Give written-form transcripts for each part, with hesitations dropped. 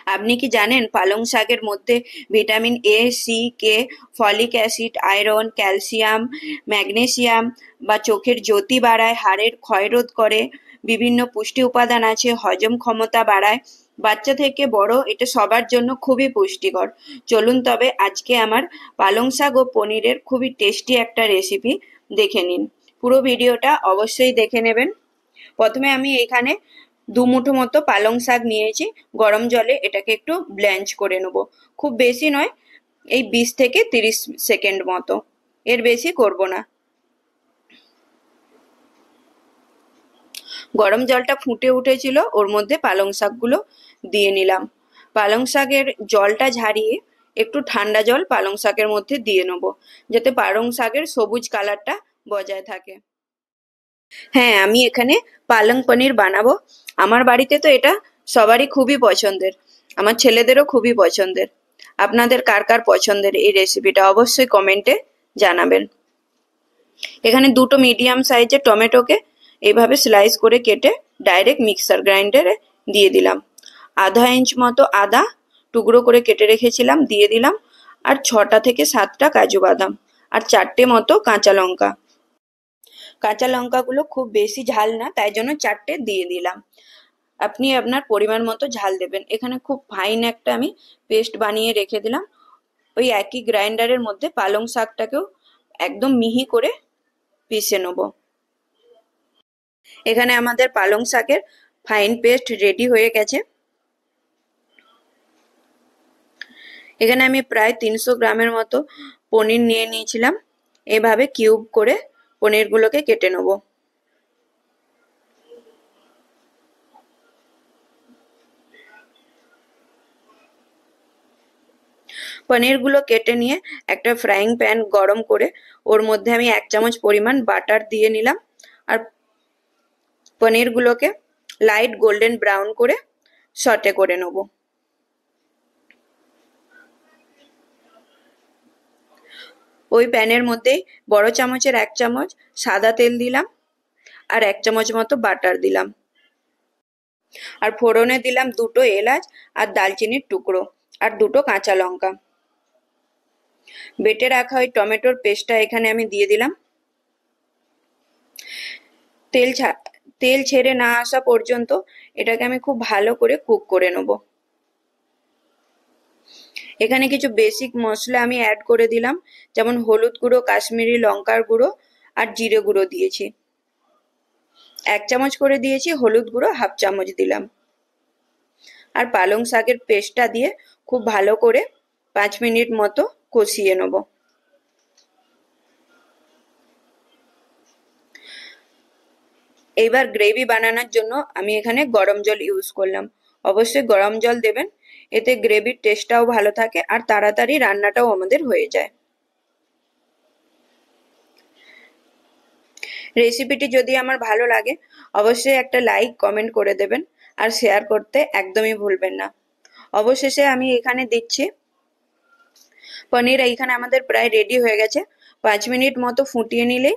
আপনি কি জানেন পালং শাকের মধ্যে vitamin A, C, K, folic acid, iron, calcium, magnesium বা চোখের জ্যোতি বাড়ায়, হাড়ের ক্ষয়রোধ করে, বিভিন্ন পুষ্টি উপাদান আছে, হজম ক্ষমতা বাড়ায়। বাচ্চা থেকে বড় এটা সবার জন্য খুবই পুষ্টিকর। চলুন তবে আজকে আমার পালং শাক ও পনিরের খুবই টেস্টি একটা রেসিপি দেখে নিন। পুরো ভিডিওটা অবশ্যই দেখে নেবেন। প্রথমে আমি এখানে 2 মুঠো মতো পালং শাক নিয়েছি। গরম জলে এটাকে একটু ব্ল্যাঞ্চ করে নেব। খুব বেশি নয়, এই 20 থেকে 30 সেকেন্ড মতো, এর বেশি করব না। গরম জলটা ফুটে উঠেছিল, ওর মধ্যে পালং শাকগুলো দিয়ে নিলাম। পালং শাকের জলটা ঝারিয়ে একটু ঠান্ডা জল পালং শাকের মধ্যে দিয়ে নেব, যাতে পালং শাকের সবুজ কালারটা বজায় থাকে। হ্যাঁ, আমি এখানে পালং পনির বানাবো। আমার বাড়িতে তো এটা সবারই খুবই পছন্দের, আমার ছেলেদেরও খুবই পছন্দের। আপনাদের কার কার পছন্দের এই রেসিপিটা অবশ্যই কমেন্টে জানাবেন। এখানে 2টো মিডিয়াম সাইজের টমেটোকে এইভাবে স্লাইস করে কেটে ডাইরেক্ট মিক্সার গ্রাইন্ডারে দিয়ে দিলাম। আধা ইঞ্চ মতো আদা টুকরো করে কেটে রেখেছিলাম দিয়ে দিলাম। আর 6টা থেকে 7টা কাজু বাদাম, আর 4টে মতো কাঁচা লঙ্কা। কাঁচা লঙ্কাগুলো খুব বেশি ঝাল না, তাই জন্য 4টে দিয়ে দিলাম। আপনি আপনার পরিমাণ মতো ঝাল দেবেন। এখানে খুব ফাইন একটা আমি পেস্ট বানিয়ে রেখে দিলাম। ওই একই গ্রাইন্ডারের মধ্যে পালং শাকটাকেও একদম মিহি করে পিষে নেব। এখানে আমাদের পালং শাকের ফাইন পেস্ট রেডি হয়ে গেছে। এখানে আমি প্রায় 300 গ্রামের মতো পনির নিয়ে নিয়েছিলাম। এভাবে কিউব করে পনিরগুলোকে কেটে নেব। পনিরগুলো কেটে নিয়ে একটা ফ্রাইং প্যান গরম করে ওর মধ্যে আমি 1 চামচ পরিমাণ বাটার দিয়ে নিলাম। আর পনিরগুলোকে লাইট গোল্ডেন ব্রাউন করে সটে করে নেব। ওই প্যানের মধ্যেই বড় চামচের 1 চামচ সাদা তেল দিলাম, আর 1 চামচ মতো বাটার দিলাম। আর ফোড়নে দিলাম 2টো এলাচ আর দালচিনির টুকরো, আর 2টো কাঁচা লঙ্কা। বেটে রাখা ওই টমেটোর পেস্টটা এখানে আমি দিয়ে দিলাম। তেল ছেড়ে না আসা পর্যন্ত এটাকে আমি খুব ভালো করে কুক করে নেব। এখানে কিছু বেসিক মশলা আমি অ্যাড করে দিলাম, যেমন হলুদ গুঁড়ো, কাশ্মীরি লঙ্কার গুঁড়ো আর জিরে গুঁড়ো দিয়েছি। 1 চামচ করে দিয়েছি হলুদ গুঁড়ো, হাফ চামচ দিলাম। আর পালং শাকের পেস্টটা দিয়ে খুব ভালো করে 5 মিনিট মতো কষিয়ে নেব। এইবার গ্রেভি বানানোর জন্য আমি এখানে গরম জল ইউজ করলাম। অবশ্যই গরম জল দেবেন, এতে গ্রেভির টেস্টটাও ভালো থাকে আর তাড়াতাড়ি রান্নাটাও আমাদের হয়ে যায়। রেসিপিটি যদি আমার ভালো লাগে অবশ্যই একটা লাইক কমেন্ট করে দেবেন, আর শেয়ার করতে একদমই ভুলবেন না। অবশেষে আমি এখানে দিচ্ছি পনির। এইখানে আমাদের প্রায় রেডি হয়ে গেছে। 5 মিনিট মতো ফুটিয়ে নিলেই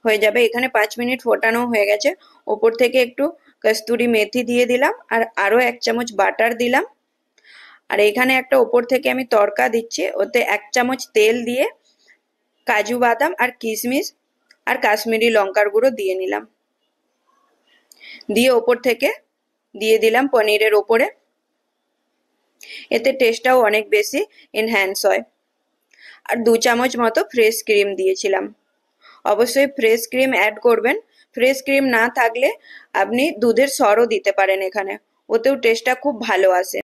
হয়ে যাবে। এখানে 5 মিনিট ফোটানো হয়ে গেছে। ওপর থেকে একটু কস্তুরি মেথি দিয়ে দিলাম, আর আরো 1 চামচ বাটার দিলাম। আর এখানে একটা ওপর থেকে আমি তড়কা দিচ্ছি, ওতে 1 চামচ তেল দিয়ে কাজু বাদাম আর কিশমিশ আর কাশ্মীরি লঙ্কার গুঁড়ো দিয়ে নিলাম। দিয়ে ওপর থেকে দিয়ে দিলাম পনিরের ওপরে। এতে টেস্টটাও অনেক বেশি এনহ্যান্স হয়। আর 2 চামচ মতো ফ্রেশ ক্রিম দিয়েছিলাম। অবশ্যই ফ্রেশ ক্রিম অ্যাড করবেন। ফ্রেশ ক্রিম না থাকলে আপনি দুধের সরও দিতে পারেন এখানে, ওতেও টেস্টটা খুব ভালো আসে।